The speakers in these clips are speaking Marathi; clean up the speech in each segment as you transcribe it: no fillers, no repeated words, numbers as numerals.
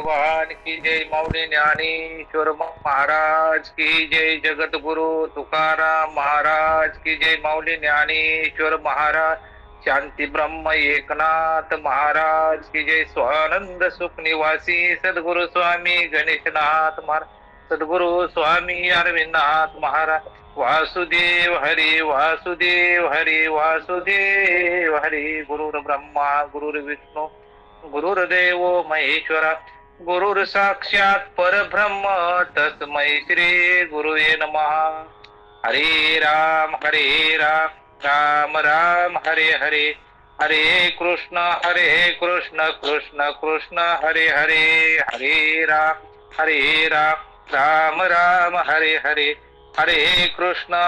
भगवान की जय। माऊली ज्ञानेश्वर महाराज की जय। जगद्गुरु तुकाराम महाराज की जय। माऊली ज्ञानेश्वर महाराज। शांती ब्रह्म एकनाथ महाराज की जय। स्वानंद सुख निवासी सद्गुरु स्वामी गणेशनाथ महाराज। सद्गुरु स्वामी अरविंदनाथ महाराज। वासुदेव हरि वासुदेव हरि वासुदेव हरि। गुरुर् ब्रह्मा गुरुर्विष्णू गुरुर्देव महेश्वरा। गुरुर साक्षात परब्रह्म तस्मै श्री गुरुवे नमः। हरे राम राम राम हरे हरे। हरे कृष्ण कृष्ण कृष्ण हरे हरे। हरे राम राम राम हरे हरे। हरे कृष्ण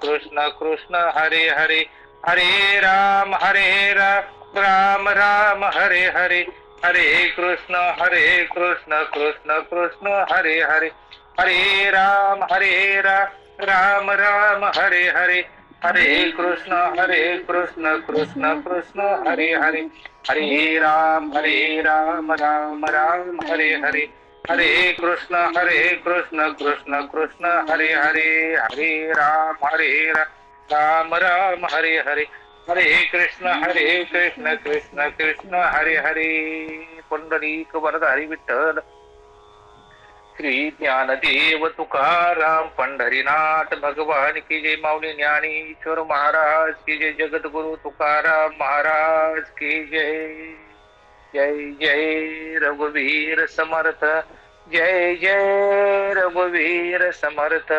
कृष्ण कृष्ण हरे हरे। हरे राम राम राम हरे हरे। हरे कृष्ण कृष्ण कृष्ण हरे हरे। हरे राम राम राम हरे हरे। हरे कृष्ण कृष्ण कृष्ण हरे हरे। हरे राम राम राम हरे हरे। हरे कृष्ण कृष्ण कृष्ण हरे हरे। हरे राम राम राम हरे हरे। हरे कृष्ण कृष्ण कृष्ण हरे हरे। पुंडलीक वरदारी विठ्ठल श्री ज्ञानदेव तुकाराम पंढरीनाथ भगवान की जय। माऊली ज्ञानेश्वर महाराज की जय। जगद्गुरु तुकाराम महाराज की जय। जय जय रघुवीर समर्थ। जय जय रघुवीर समर्थ।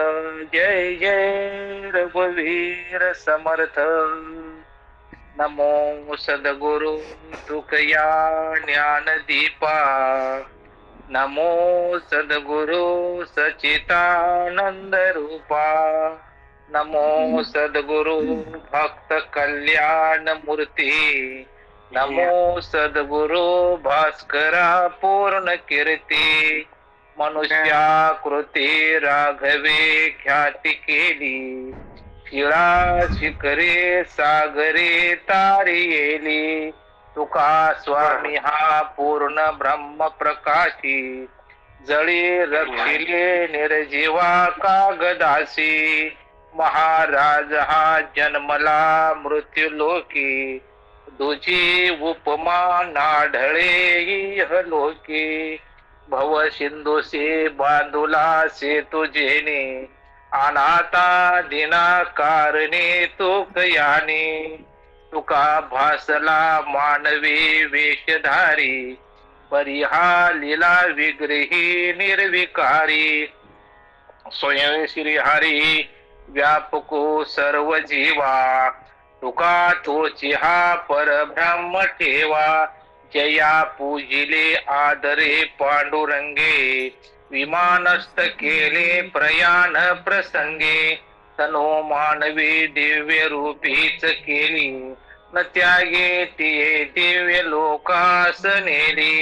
जय जय रघुवीर समर्थ। नमो सद्गुरु तुकया ज्ञानदीपा। नमो सद्गुरु सचितानंद रूपा। नमो सद्गुरु भक्त कल्याण मूर्ती। नमो सद्गुरु भास्करा पूर्ण कीर्ती। मनुष्याकृती राघवे ख्याती केली। शिळा शिखरे सागरे तारी येली। तुका स्वामी हा पूर्ण ब्रह्म प्रकाशी। जळी रक्षिले निर्जीवा कागदासी। महाराज हा जन्मला मृत्यू लोकी। तुझी उपमा नाढळे इहलोकी। भव सिंधुसे बांधुला से तुझेने। अनाथा दिना कारणे तुकयाने। तुका भासला मानवी वेशधारी। परिहा लीला विग्रही निर्विकारी। स्वयं श्री हरी व्यापको सर्व जीवा। तुका तोची हा परब्रह्म ठेवा। जया पूजिले आदरे पांडुरंगे। विमानस्थ केले प्रयाण प्रसंगे। तनो मानवी दिव्य रूपीच केली। न त्यागे तिये दिव्य लोकास नेली।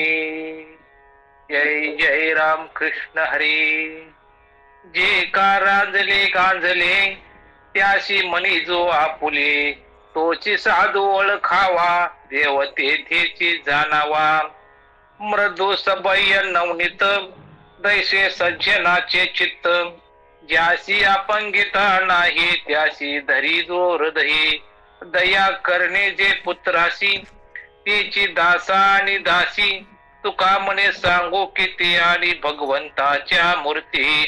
जय जय राम कृष्ण हरी। जे का रांजले गांजले त्याशी मनी जो आपुले। तोची साधू ओळखावा देव तेथेची जाणावा। मृदू सभय नवनीत दैसे सज्जनाचे चित्त। ज्यासी अपंगिता नाही त्यासी धरी जो हृदयी। दया करणे जे पुत्रासी तिची दासा आणि दासी। तुका म्हणे सांगू किती आणि भगवंताच्या मूर्ती।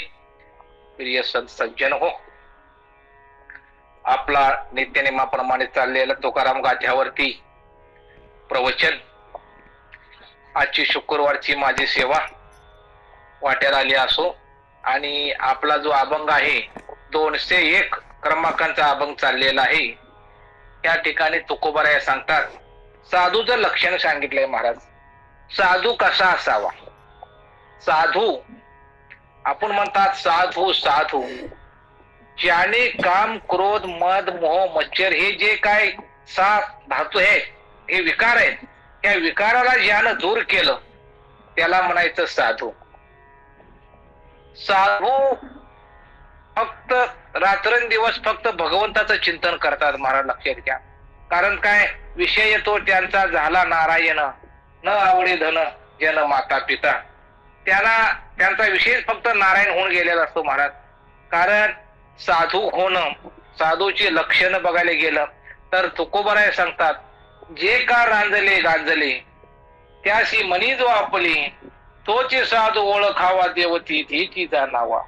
प्रिय सज्जन हो, आपला नित्यनेमाप्रमाणे चाललेला तुकाराम गाथ्यावरती प्रवचन। आजची शुक्रवारची माझी सेवा वाट्याला आली असो आणि आपला जो अभंग आहे 201 क्रमांकाचा अभंग चाललेला आहे। त्या ठिकाणी तुकोबाराया सांगतात, साधूचं लक्षण सांगितलंय महाराज। साधू कसा असावा? साधू आपण म्हणतात साधू साधू ज्याने काम क्रोध मद मोह मच्छर हे जे काय 7 धातू आहेत, हे विकार आहेत, त्या विकाराला ज्यानं दूर केलं त्याला म्हणायचं साधू। साधू फक्त रात्रंदिवस फक्त भगवंताचं चिंतन करतात महाराज, लक्षात घ्या। कारण काय विषय तो त्यांचा झाला नारायण। न आवडे धन जन माता पिता, त्यांचा विशेष फक्त नारायण होऊन गेलेला असतो महाराज. कारण साधू होणं, साधूची लक्षणं बघायला गेलं तर तुकोबराय सांगतात, जे का रांजले गांजले त्याशी मनी जो आपली, तोची साधू ओळखावा देवती धीची जाणावा.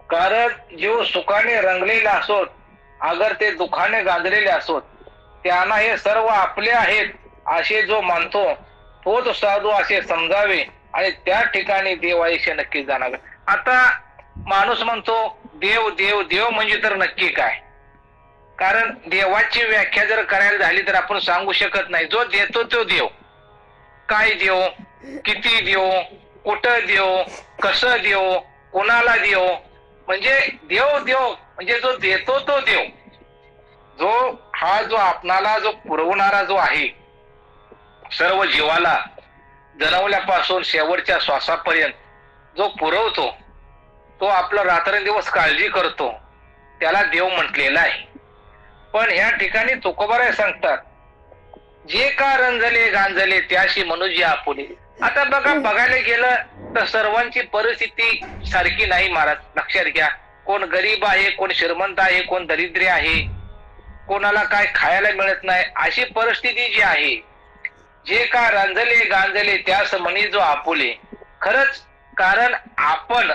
कारण जो सुखाने रंगलेले असोत, अगर ते दुखाने गांजलेले असोत, त्यांना हे सर्व आपले आहेत असे जो मानतो तोच साधू असे समजावे आणि त्या ठिकाणी देवायशे नक्की जाणावे. आता माणूस म्हणतो देव देव देव म्हणजे तर नक्की काय? कारण देवाची व्याख्या जर करायला झाली तर आपण सांगू शकत नाही. जो देतो तो देव. काय देव, किती देव, कुठं देव, कसं देव, कोणाला देव, म्हणजे देव देव म्हणजे जो देतो तो देव. जो आपणाला जो पुरवणारा जो आहे, सर्व जीवाला जन्मल्यापासून शेवटच्या श्वासापर्यंत जो पुरवतो, तो आपला रात्रंदिवस काळजी करतो, त्याला देव म्हटलेला आहे. पण ह्या ठिकाणी तुकोबाराय सांगतात, जे का रंजले गांजले त्याशी मनुजी आपुले. आता बघायला गेलं तर सर्वांची परिस्थिती सारखी नाही महाराज, लक्षात घ्या. कोण गरीब आहे, कोण श्रीमंत आहे, कोण दरिद्री आहे, कोणाला काय खायला मिळत नाही, अशी परिस्थिती जी आहे. जे का रंजले गांजले त्यास मनी जो आपुले. खरंच, कारण आपण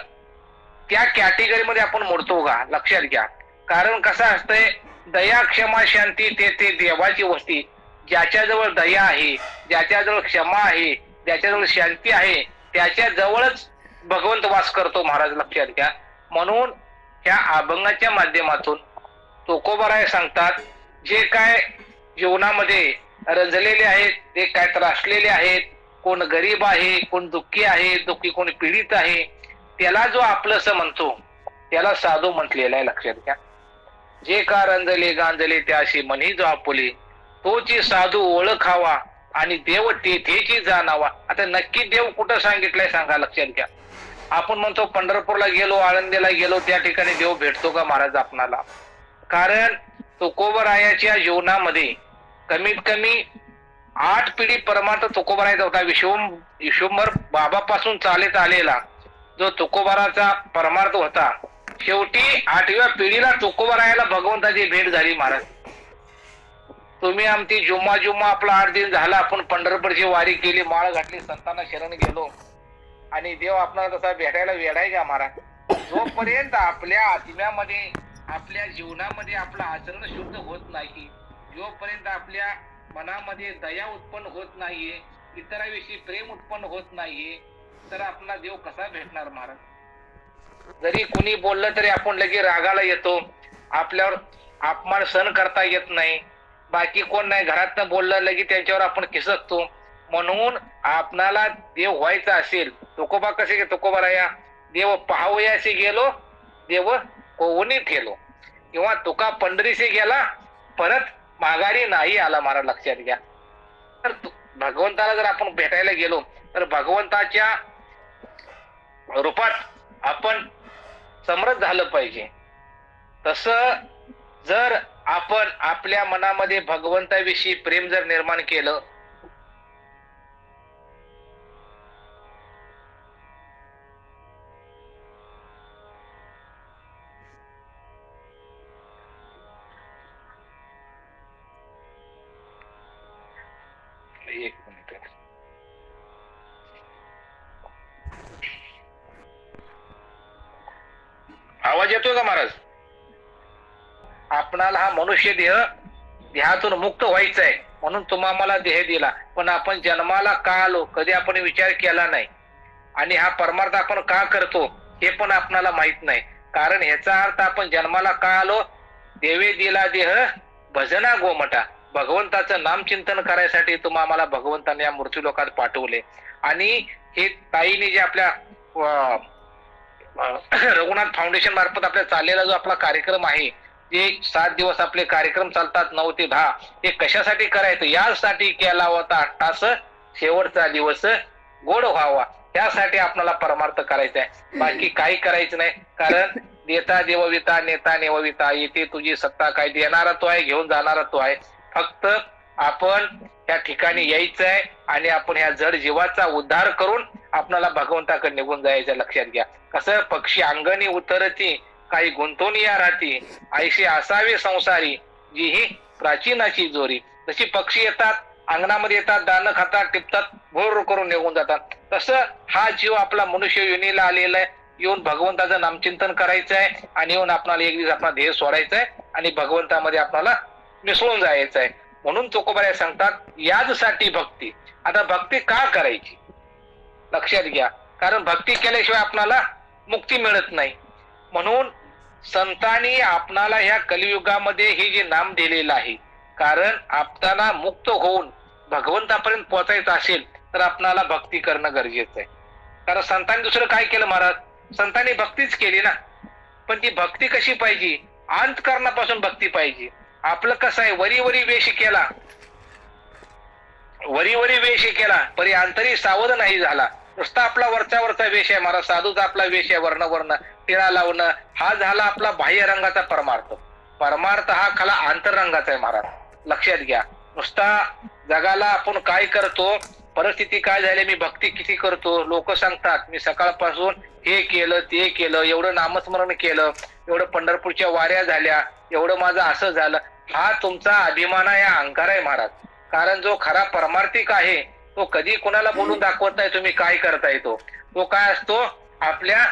त्या कॅटेगरीमध्ये आपण मोडतो का, लक्षात घ्या. कारण कसं असतंय, दया क्षमा शांती ते देवाची वस्ती. ज्याच्याजवळ दया आहे, ज्याच्याजवळ क्षमा आहे, ज्याच्याजवळ शांती आहे, त्याच्या जवळच भगवंत वास करतो महाराज, लक्षात घ्या. म्हणून ह्या अभंगाच्या माध्यमातून तुकोबाराय सांगतात, जे काय जीवनामध्ये रंजलेले आहेत, ते काय त्रासलेले आहेत, कोण गरीब आहे, कोण दुःखी आहे, कोण पीडित आहे, त्याला जो आपलंस म्हणतो त्याला साधू म्हटलेला आहे, लक्षात घ्या. जे का रंजले गांजले त्याशी मनी जो आपुले, तोची साधू ओळखावा आणि देव तेथेची जाणावा. आता नक्की देव कुठं सांगितलंय सांगा, लक्षात घ्या. आपण म्हणतो पंढरपूरला गेलो, आळंदीला गेलो, त्या ठिकाणी देव भेटतो का महाराज आपणाला? कारण तुकोबरायाच्या जीवनामध्ये कमीत कमी 8 पिढी परमार्थ तुकोबारायचा होता. विश्वंभर बाबापासून चालत आलेला जो तुकोबाराचा परमार्थ होता, शेवटी 8व्या पिढीला तुकोबारायाला भगवंताची भेट झाली महाराज. तुम्ही आमची जुम्मा आपला 8 दिन झाला, आपण पंढरपूरची वारी केली, माळ घातली, संतांना शरण गेलो आणि देव आपल्याला तसा भेटायला वेडाय का महाराज? जोपर्यंत आपल्या आत्म्यामध्ये, आपल्या जीवनामध्ये आपलं आचरण शुद्ध होत नाही, जोपर्यंत आपल्या मनामध्ये दया उत्पन्न होत नाहीये, इतरांविषयी प्रेम उत्पन्न होत नाहीये, तर आपला देव कसा भेटणार महाराज? जरी कुणी बोललं तरी आपण लगे रागाला येतो, आपल्यावर अपमान सहन करता येत नाही. बाकी कोण नाही, घरातनं बोललं लगे त्यांच्यावर आपण खिसकतो. म्हणून आपणाला देव व्हायचा असेल, तुकोबा कसे तुकोबाराया, देव पाहावयाशी गेलो, देव कोणी ठेलो, किंवा तुका पंढरीशी गेला, परत माघारी नाही आला महाराज, लक्षात घ्या. तर भगवंताला जर आपण भेटायला गेलो तर भगवंताच्या रूपात आपण समर्थ झालं पाहिजे. तसं जर आपण आपल्या मनामध्ये भगवंताविषयी प्रेम जर निर्माण केलं, एक मिनिट, आवाज येतोय का महाराज? आपणाला हा मनुष्य देहातून मुक्त व्हायचा आहे म्हणून तुम्हाला देह दिला, पण आपण जन्माला का आलो कधी आपण विचार केला नाही. आणि हा परमार्थ आपण का करतो हे पण आपणाला माहित नाही. कारण ह्याचा अर्थ आपण जन्माला का आलो, देवे दिला देह भजना गोमटा, भगवंताचं नामचिंतन करायसाठी तुम्हाला भगवंताने या मृत्यूलोकात पाठवले. आणि हे ताईने जे आपल्या रघुनाथ फाउंडेशन मार्फत आपल्या चाललेला जो आपला कार्यक्रम आहे, जे 7 दिवस आपले कार्यक्रम चालतात, 9 ते 10, हे कशासाठी करायचं? यासाठी केला होता 8 तास शेवटचा दिवस गोड व्हावा, त्यासाठी आपल्याला परमार्थ करायचा आहे, बाकी काही करायचं नाही. कारण देता देवविता नेता नेवविता, येते तुझी सत्ता, काय देणारा तो आहे, घेऊन जाणारा तो आहे. फक्त आपण त्या ठिकाणी यायचंय आणि आपण ह्या जड जीवाचा उद्धार करून आपल्याला भगवंताकडे निघून जायचं. लक्षात घ्या. कसं पक्षी अंगणी उतरती काही गुंतून या राहती, ऐशी असावे संसारी जी ही प्राचीनाची जोरी. जशी पक्षी येतात, अंगणामध्ये येतात, दाणं खातात, टिपतात, भोर करून निघून जातात, तसं हा जीव आपला मनुष्य योनीला आलेला आहे. येऊन भगवंताचं नामचिंतन करायचं आहे आणि येऊन आपल्याला एक दिवस आपला ध्येय सोडायचा आहे आणि भगवंतामध्ये आपल्याला मिसळून जायचं आहे. म्हणून तुकोबाराय सांगतात याचसाठी भक्ती. आता भक्ती का करायची लक्षात घ्या. कारण भक्ती केल्याशिवाय आपल्याला मुक्ती मिळत नाही. म्हणून संतांनी आपणाला ह्या कलियुगामध्ये हे जे नाम दिलेलं आहे, कारण आपल्याला मुक्त होऊन भगवंतापर्यंत पोहोचायचं असेल तर आपणाला भक्ती करणं गरजेचं आहे. कारण संतांनी दुसरं काय केलं महाराज? संतांनी भक्तीच केली ना. पण ती भक्ती कशी पाहिजे? अंतःकरणापासून भक्ती पाहिजे. आपलं कसं आहे, वरी वरी वेश केला, वरी वरी वेश केला परी अंतरी सावध नाही झाला. नुसता आपला वरचा वरचा वेश आहे महाराज, साधूचा आपला वेश आहे, वर्ण वर्ण टिळा लावणं, हा झाला आपला बाह्य रंगाचा परमार्थ. परमार्थ हा खाला आंतररंगाचा आहे महाराज. लक्षात घ्या. नुसता जगाला आपण काय करतो, परिस्थिती काय झाली, मी भक्ती किती करतो, लोक सांगतात मी सकाळपासून हे केलं ते केलं, एवढं नामस्मरण केलं, एवढं पंढरपूरच्या वाऱ्या झाल्या, एवढं माझं असं झालं. हा तुमचा अभिमान आहे, अहंकार आहे महाराज. कारण जो खरा परमार्थिक आहे तो कधी कोणाला बोलून दाखवत नाही तुम्ही काय करताय. तो काय असतो, आपल्या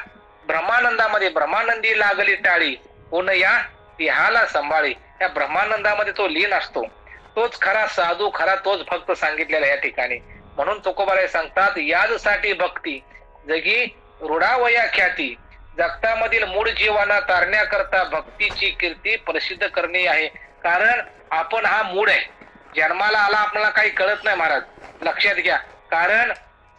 ब्रह्मानंदामध्ये, ब्रह्मानंदी लागली टाळी कोण या देहाला सांभाळी, या ब्रह्मानंदामध्ये तो लीन असतो. तोच खरा साधू, खरा तोच भक्त सांगितलेला या ठिकाणी. म्हणून तुकोबाराय सांगतात याचसाठी भक्ती जगी रूढावया ख्याती, जगतामधील मूळ जीवाना तारण्याकरता भक्तीची कीर्ती प्रसिद्ध करणे आहे. कारण आपण हा मूळ आहे, जन्माला आला आपल्याला काही कळत नाही महाराज. लक्षात घ्या. कारण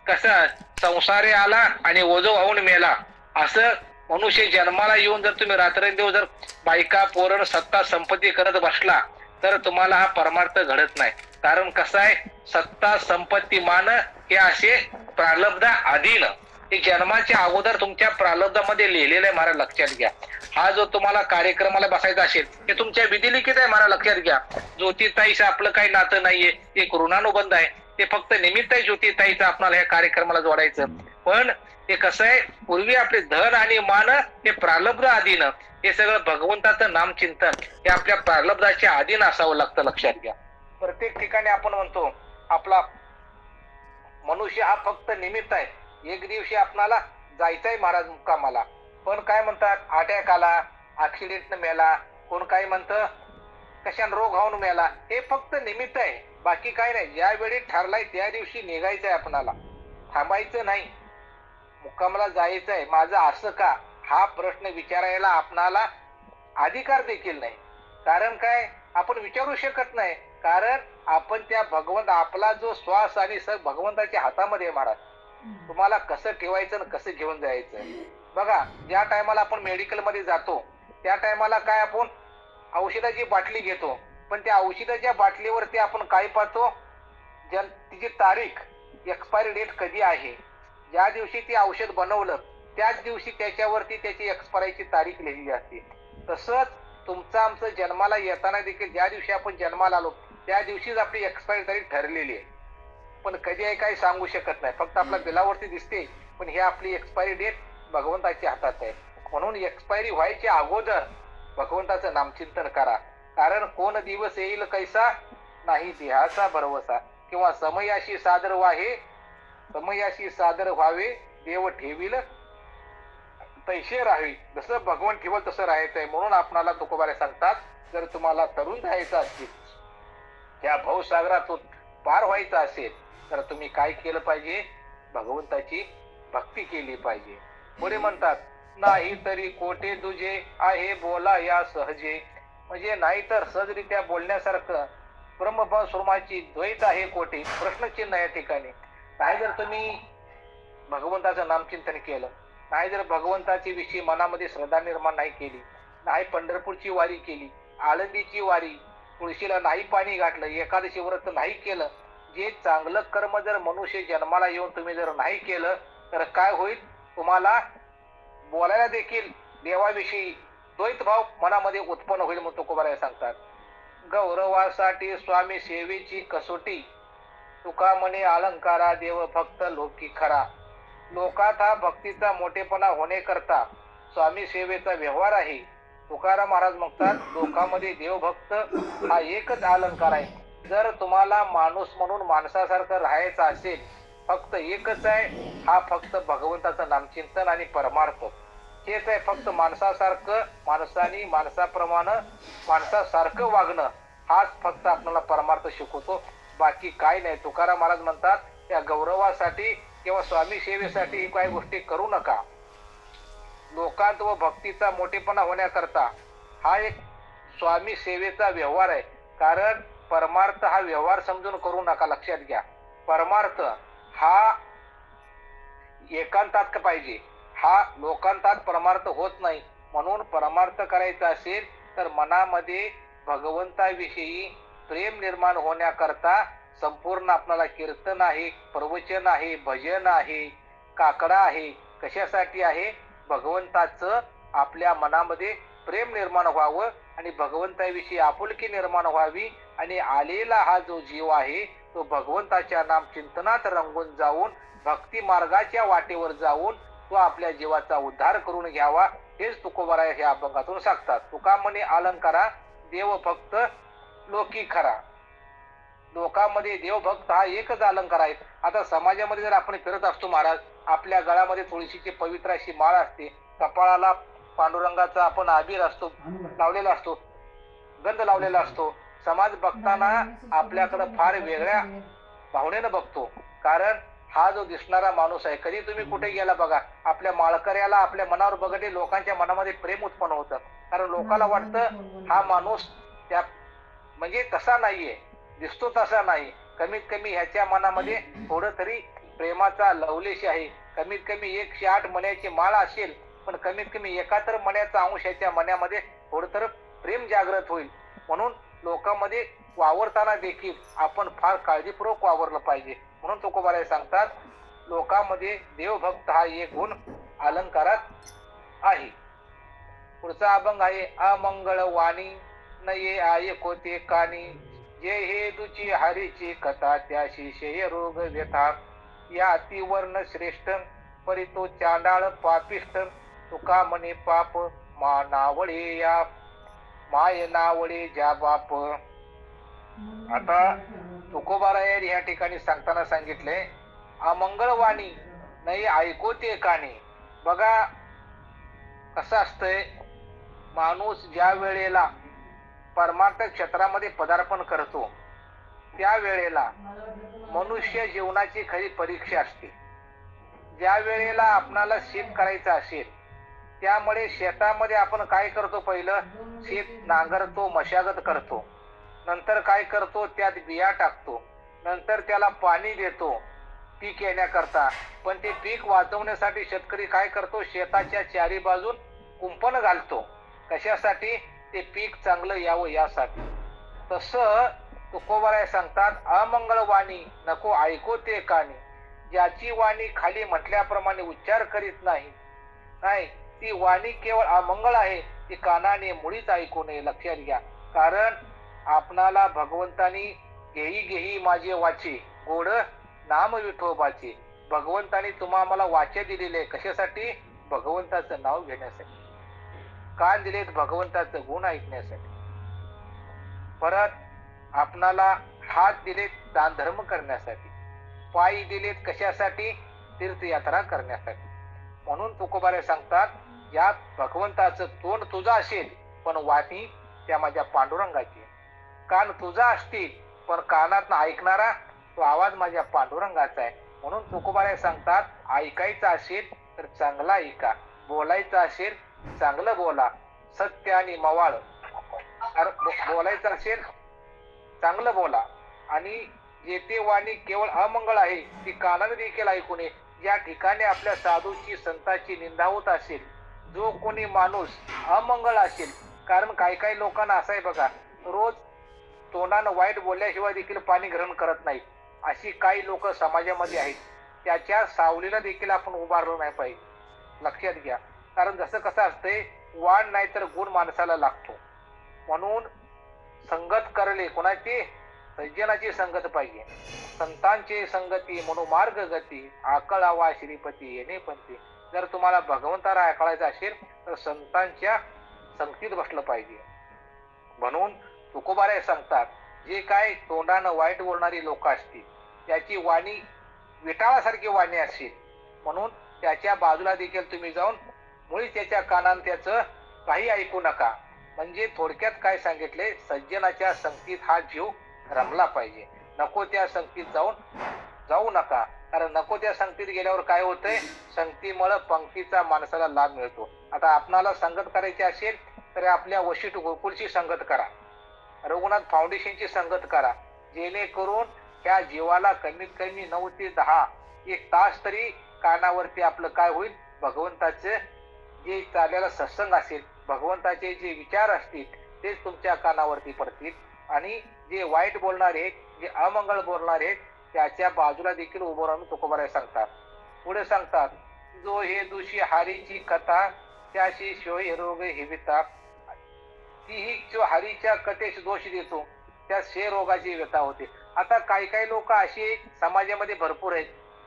कसं संसारे आला आणि ओझो वाहून मेला. असं मनुष्य जन्माला येऊन जर तुम्ही रात्रंदिवस जर बायका पोरण सत्ता संपत्ती करत बसला तर तुम्हाला हा परमार्थ घडत नाही. कारण कसं आहे, सत्ता संपत्ती मान हे असे प्रारब्ध अधीन, हे जन्माच्या अगोदर तुमच्या प्रारब्धामध्ये लिहिलेलं आहे महाराज. लक्षात घ्या. हा जो तुम्हाला कार्यक्रमाला बसायचा असेल हे तुमच्या विधिलिखित आहे महाराज. लक्षात घ्या. ज्योतिताईचं आपलं काही नातं नाहीये, एक ऋणानुबंध आहे, ते फक्त निमित्त आहे ज्योतिताईचं आपल्याला या कार्यक्रमाला जोडायचं. पण हे कसं आहे, पूर्वी आपले धन आणि मान हे प्रारब्ध अधीन, हे सगळं भगवंताचं नामचिंतन हे आपल्या प्रारब्धाच्या अधीन असावं लागतं. लक्षात घ्या. प्रत्येक ठिकाणी आपण म्हणतो आपला मनुष्य हा फक्त निमित्त आहे. एक दिवशी आपणाला जायचंय महाराज मुक्कामाला, पण काय म्हणतात अटॅक आला, ऍक्सिडेंट मेला, कोण काय म्हणतं कशाने रोग होऊन मेला, हे फक्त निमित्त आहे, बाकी काय नाही. ज्यावेळी ठरलाय त्या दिवशी निघायचंय आपणाला, थांबायचं नाही. मुक्कामाला जायचंय, माझं असं का, हा प्रश्न विचारायला आपणाला अधिकार देखील नाही. कारण काय, आपण विचारू शकत नाही. कारण आपण त्या भगवंत, आपला जो श्वास आणि सब भगवंताच्या हातामध्ये महाराज. तुम्हाला कसं ठेवायचं आणि कसं घेऊन जायचं. बघा, ज्या टायमाला आपण मेडिकल मध्ये जातो त्या टायमाला काय आपण औषधाची बाटली घेतो, पण त्या औषधाच्या बाटलीवरती आपण काय पाहतो, तिची तारीख, एक्सपायरी डेट कधी आहे. ज्या दिवशी ती औषध बनवलं त्याच दिवशी त्याच्यावरती त्याची एक्सपायरीची तारीख लिहिली असते. तसंच तुमचं आमचं जन्माला येताना देखील ज्या दिवशी आपण जन्माला आलो त्या दिवशीच आपली एक्सपायरी तारीख ठरलेली आहे. पण कधी आहे काही सांगू शकत नाही, फक्त आपल्या बिलावरती दिसते, पण ही आपली एक्सपायरी डेट भगवंताच्या हातात आहे. म्हणून एक्सपायरी व्हायच्या अगोदर भगवंताचं नामचिंतन करा. कारण कोण दिवस येईल कैसा, नाही देहाचा भरवसा, किंवा समयाशी सादर व्हावे, समयाशी सादर व्हावे, देव ठेवील तैसे राहावी. जसं भगवान ठेवल तसं राहायचंय. म्हणून आपणाला तुकोबाराय सांगतात, जर तुम्हाला तरुण राहायचं असेल, त्या भवसागरातून पार व्हायचं असेल तर तुम्ही काय केलं पाहिजे, भगवंताची भक्ती केली पाहिजे. पुढे म्हणतात नाही तरी कोठे तुझे आहे बोला या सहजे, म्हणजे नाही तर सहजरित्या बोलण्यासारखं ब्रह्मभाव सुरमाची द्वैत आहे कोठे, प्रश्नचिन्ह या ठिकाणी. नाही जर तुम्ही भगवंताचं नामचिंतन केलं, नाही जर भगवंताची विषयी मनामध्ये श्रद्धा निर्माण नाही केली, नाही पंढरपूरची वारी केली, आळंदीची वारी, तुळशीला नाही पाणी घातलं, एकादशी व्रत नाही केलं, जे चांगलं कर्म जर मनुष्य जन्माला येऊन तुम्ही जर नाही केलं तर काय होईल, तुम्हाला बोलायला देखील देवाविषयी द्वैत भाव मनामध्ये उत्पन्न होईल. म्हणून तुकोबाराय सांगतात गौरवासाठी स्वामी सेवेची कसोटी, तुका म्हणे अलंकारा देव भक्त लोकी खरा. लोकात हा भक्तीचा मोठेपणा होणे करता स्वामी सेवेचा व्यवहार आहे. तुकाराम महाराज म्हणतात, लोकांमध्ये देवभक्त हा एकच अलंकार आहे. जर तुम्हाला माणूस म्हणून माणसासारखं राहायचं असेल, फक्त एकच आहे, हा फक्त भगवंताचं नामचिंतन आणि परमार्थ हेच आहे. फक्त माणसासारखं, माणसानी माणसाप्रमाणे माणसासारखं वागणं हाच फक्त आपल्याला परमार्थ शिकवतो, बाकी काय नाही. तुकाराम महाराज म्हणतात, या गौरवासाठी किंवा स्वामी सेवेसाठी काही गोष्टी करू नका. लोकांत व भक्तीचा मोठेपणा होण्याकरता हा एक स्वामी सेवेचा व्यवहार आहे. कारण परमार्थ हा व्यवहार समजून करू नका. लक्षात घ्या, परमार्थ हा एकांतात पाहिजे, हा लोकांतात परमार्थ होत नाही. म्हणून परमार्थ करायचा असेल तर मनामध्ये भगवंताविषयी प्रेम निर्माण होण्याकरता संपूर्ण आपल्याला कीर्तन आहे, प्रवचन आहे, भजन आहे, काकडा आहे. कशासाठी आहे? भगवंताचं आपल्या मनामध्ये प्रेम निर्माण व्हावं आणि भगवंताविषयी आपुलकी निर्माण व्हावी. आणि आलेला हा जो जीव आहे तो भगवंताच्या नाम चिंतनात रंगून जाऊन भक्ती मार्गाच्या वाटेवर जाऊन तो आपल्या जीवाचा उद्धार करून घ्यावा. हेच तुकोबाराय ह्या अभंगातून सांगतात. तुका म्हणे अलंकारा देव भक्त लोकी खरा. लोकांमध्ये देवभक्त हा एकच अलंकार आहे. आता समाजामध्ये जर आपण फिरत असतो महाराज, आपल्या गळ्यामध्ये तुळशीची पवित्र अशी माळ असते, कपाळाला पांडुरंगाचा आपण आबीर असतो लावलेला असतो, गंध लावलेला असतो. समाज बघताना आपल्याकडं फार वेगळ्या भावनेनं बघतो. कारण हा जो दिसणारा माणूस आहे, कधी तुम्ही कुठे गेला बघा, आपल्या माळकऱ्याला आपल्या मनावर बघते लोकांच्या मनामध्ये प्रेम उत्पन्न होतं. कारण लोकांना वाटतं हा माणूस त्या म्हणजे तसा नाहीये, दिसतो तसा नाही, कमीत कमी ह्याच्या मनामध्ये थोडं तरी प्रेमाचा लवलेश आहे. कमीत कमी 108 मण्याची माळ असेल, पण कमीत कमी एकातर मण्याचा अंश ह्याच्या मनामध्ये थोडं तर प्रेम जागृत होईल. म्हणून लोकांमध्ये वावरताना देखील आपण फार काळजीपूर्वक वावरलं पाहिजे. म्हणून तुकोबाराय सांगतात, लोकांमध्ये देवभक्त हा एक गुण अलंकारात आहे. पुढचा अभंग आहे, अमंगळ वाणी नये ऐकोते कानी, जे हे तुझी हरीची कथा त्याशी शेय रोग व्यथा, या अतिवर्ण श्रेष्ठ परी तो चांडाळ पापिष्ट, तुका म्हणे पाप मा नावळे या माय नावळे ज्या बाप. आता तुकोबाराय या ठिकाणी सांगताना सांगितले, अमंगळवाणी नाही ऐकोते कानी. बघा कसं असतंय, माणूस ज्या वेळेला परमार्थ क्षेत्रामध्ये पदार्पण करतो त्या वेळेला मनुष्य जीवनाची खरी परीक्षा असते. ज्या वेळेला आपणाला शेत करायचं असेल, त्यामुळे शेतामध्ये आपण काय करतो, पहिलं शेत नांगरतो, मशागत करतो, नंतर काय करतो, त्यात बिया टाकतो, नंतर त्याला पाणी देतो पीक येण्याकरता. पण ते पीक वाचवण्यासाठी शेतकरी काय करतो, शेताच्या चारी बाजून कुंपण घालतो. कशासाठी? ते पीक चांगलं यावं यासाठी. तसं तुकोबाराय सांगतात, अमंगळ वाणी नको ऐको ते कानी. ज्याची वाणी खाली म्हटल्याप्रमाणे उच्चार करीत नाही, ती वाणी केवळ अमंगळ आहे, ती कानाने मुळीच ऐकू नये. लक्षात घ्या. कारण आपणाला भगवंतानी घेई घेई माझे वाचे गोड नाम विठोबाचे. भगवंतानी तुम्हाला वाचे दिलेले कशासाठी? भगवंताचं नाव घेण्यासाठी. कान दिलेत भगवंताचं गुण ऐकण्यासाठी. परत आपणाला हात दिलेत दान धर्म करण्यासाठी, पायी दिलेत कशासाठी? तीर्थयात्रा करण्यासाठी. म्हणून तुकोबाराय सांगतात, या भगवंताचं तोंड तुझं असेल पण वाणी त्या माझ्या पांडुरंगाची, कान तुझा असतील पण कानात ऐकणारा तो आवाज माझ्या पांडुरंगाचा आहे. म्हणून तुकोबाराय सांगतात, ऐकायचं असेल तर चांगला ऐका, बोलायचं असेल चांगलं बोला, सत्य आणि मवाळ बोलायचं असेल चांगलं बोला. आणि येथे वाणी केवळ अमंगळ आहे ती कानाने देखील ऐकू नये. ज्या ठिकाणी आपल्या साधूची संतांची निंदा होत असेल, जो कोणी माणूस अमंगळ असेल, कारण काही काही लोकांना असं आहे बघा, रोज तोंडानं वाईट बोलल्याशिवाय देखील पाणी ग्रहण करत नाहीत, अशी काही लोक समाजामध्ये आहेत. त्याच्या सावलीला देखील आपण उभारलो नाही पाहिजे. लक्षात घ्या. कारण जसं कसं असतंय, वाण नाही तर गुण माणसाला लागतो. म्हणून संगत करले, कोणाची? सज्जनाची संगत पाहिजे, संतांची संगती म्हणून मार्ग गती, आकळावा श्रीपती येणे पंथी. जर तुम्हाला भगवंताला ऐकायचं असेल तर संतांच्या संगतीत बसलं पाहिजे. म्हणून तुकोबाराय सांगतात, जे काय तोंडानं वाईट बोलणारी लोक असतील त्याची वाणी विटाळासारखी वाणी असेल, म्हणून त्याच्या बाजूला देखील तुम्ही जाऊन मुळीच त्याच्या कानानं त्याचं काही ऐकू नका. म्हणजे थोडक्यात काय सांगितले, सज्जनाच्या संगतीत हा जीव रमला पाहिजे, नको त्या संगतीत जाऊ नका. कारण नको त्या संगतीत गेल्यावर काय होतंय, संगतीमुळे पंक्तीचा माणसाला लाभ मिळतो. आता आपणाला संगत करायची असेल तर आपल्या वशिष्ठ गुरुकुलची संगत करा, रघुनाथ फाउंडेशनची संगत करा, जेणेकरून ह्या जीवाला कमीत कमी 9 ते 10 एक तास तरी कानावरती आपलं काय होईल, भगवंताचे जे चाललेला सत्संग असेल, भगवंताचे जे विचार असतील तेच तुमच्या कानावरती पडतील. आणि जे वाईट बोलणारे, जे अमंगळ बोलणारे, त्याच्या बाजूला देखील उभं राहून तुकोबाराय सांगतात. पुढे सांगतात, जो हे दोषी हारीची कथा, त्याशी शिव रोग हिविता. तीही जो हरीच्या कथेस दोष देतो त्या शे रोगाची व्यथा होते. आता काही लोक असे समाजामध्ये भरपूर आहेत,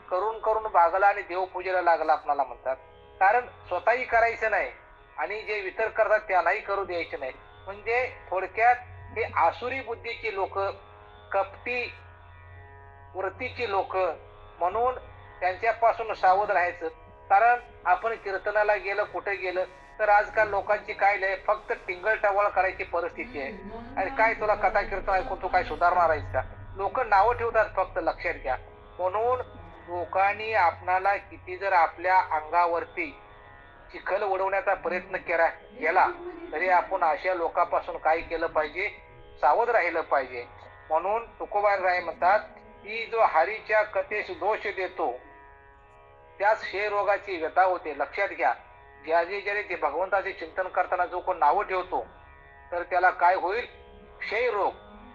करून करून भागला आणि देवपूजेला लागला आपल्याला म्हणतात. कारण स्वतःही करायचं नाही आणि जे वितर करतात त्यांनाही करू द्यायचे नाही. म्हणजे थोडक्यात हे आसुरी बुद्धीची लोक, कपटी वृत्तीची लोक, म्हणून त्यांच्यापासून सावध राहायचं. कारण आपण कीर्तनाला गेलं, कुठे गेलं तर आजकाल लोकांची काय लय फक्त टिंगल टवाळ करायची परिस्थिती आहे. आणि काय तुला कथा कीर्तन ऐकून तू काय सुधारणार आहेस का? लोक नावं ठेवतात फक्त, लक्षात घ्या. म्हणून लोकांनी आपणाला किती जर आपल्या अंगावरती चिखल उडवण्याचा प्रयत्न केला तरी आपण अशा लोकांपासून काय केलं पाहिजे, सावध राहिलं पाहिजे. म्हणून तुकोबाराय म्हणतात की जो हरीच्या कथेस दोष देतो त्याच क्षय रोगाची व्यथा होते. लक्षात घ्या, ज्याने ते भगवंताचे चिंतन करताना जो कोण नावं ठेवतो तर त्याला काय होईल, क्षय रोग.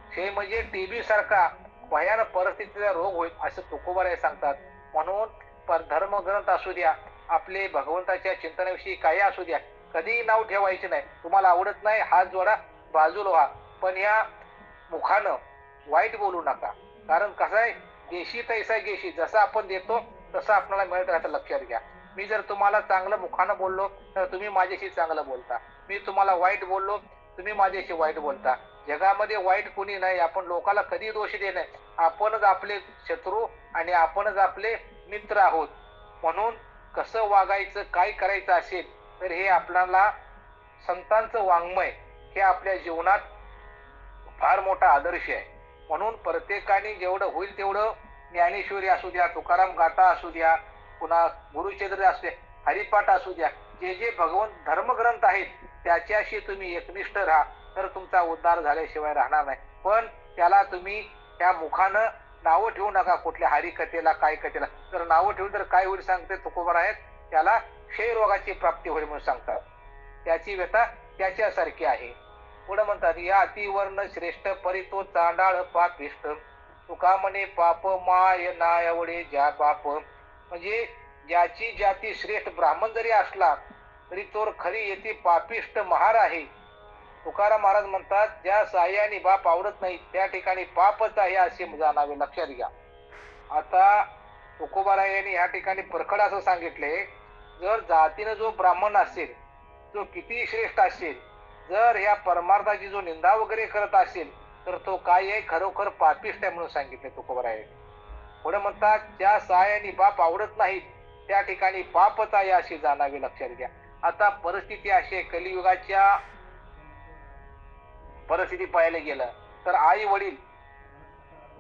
क्षय म्हणजे टीबी सारखा भयानक परिस्थितीचा रोग होईल असं तुकोबाराय सांगतात. म्हणून धर्मग्रंथ असू द्या, आपले भगवंताच्या चिंतनाविषयी काही असू द्या, कधीही नाव ठेवायचे नाही. तुम्हाला आवडत नाही हात जोडा, बाजूला व्हा, पण या मुखानं वाईट बोलू नका. कारण कसं आहे, देशी तैसा गेशी, जसं आपण देतो तसं आपल्याला मिळत राहतं. लक्षात घ्या, मी जर तुम्हाला चांगलं मुखानं बोललो तर तुम्ही माझ्याशी चांगलं बोलता, मी तुम्हाला वाईट बोललो तुम्ही माझ्याशी वाईट बोलता. जगामध्ये वाईट कोणी नाही, आपण लोकाला कधी दोष देणे, आपणच आपले शत्रू आणि आपणच आपले मित्र आहोत. म्हणून कसं वागायचं, काय करायचं असेल तर हे आपल्याला संतांचं वाङ्मय हे आपल्या जीवनात फार मोठा आदर्श आहे. म्हणून प्रत्येकाने जेवढं होईल तेवढं ज्ञानेश्वरी असू द्या, तुकाराम गाथा असू द्या, पुन्हा गुरुचरित्र असू द्या, हरिपाठ असू द्या, जे जे भगवंत धर्मग्रंथ आहेत त्याच्याशी तुम्ही एकनिष्ठ राहा तर तुमचा उद्धार झाल्याशिवाय राहणार नाही. पण त्याला तुम्ही त्या मुखानं नावं ठेवू नका, कुठल्या हरिकथेला काय कथेला. जर नावं ठेवून तर काय होईल सांगते तुकोबाराय, त्याला क्षय रोगाची प्राप्ती होईल म्हणून सांगतात. त्याची व्यथा त्याच्यासारखी आहे. पुढे म्हणतात, या अतिवर्ण श्रेष्ठ परी तो चांडाळ पापिष्ट, तुका म्हणे पाप माय नायवडे ज्या बाप. म्हणजे ज्याची जाती श्रेष्ठ ब्राह्मण जरी असला तरी तो खरी येते पापिष्ट महार आहे. तुकाराम महाराज म्हणतात, ज्या साह्याने बाप आवडत नाही त्या ठिकाणी पापच आहे असे जाणावे. लक्षात घ्या. आता तुकोबाराय यांनी या ठिकाणी परखड असं सांगितले, जर जातीनं जो ब्राह्मण असेल, जो किती श्रेष्ठ असेल, जर ह्या परमार्थाची जो निंदा वगैरे करत असेल तर तो काय आहे, खरोखर पापिष्ट आहे म्हणून सांगितले तुकोबाराय. पुढे म्हणतात, ज्या साह्याने बाप आवडत नाही त्या ठिकाणी पापच आहे असे जाणावे. लक्षात घ्या. आता परिस्थिती अशी आहे, कलियुगाच्या परिस्थिती पाहायला गेलं तर आई वडील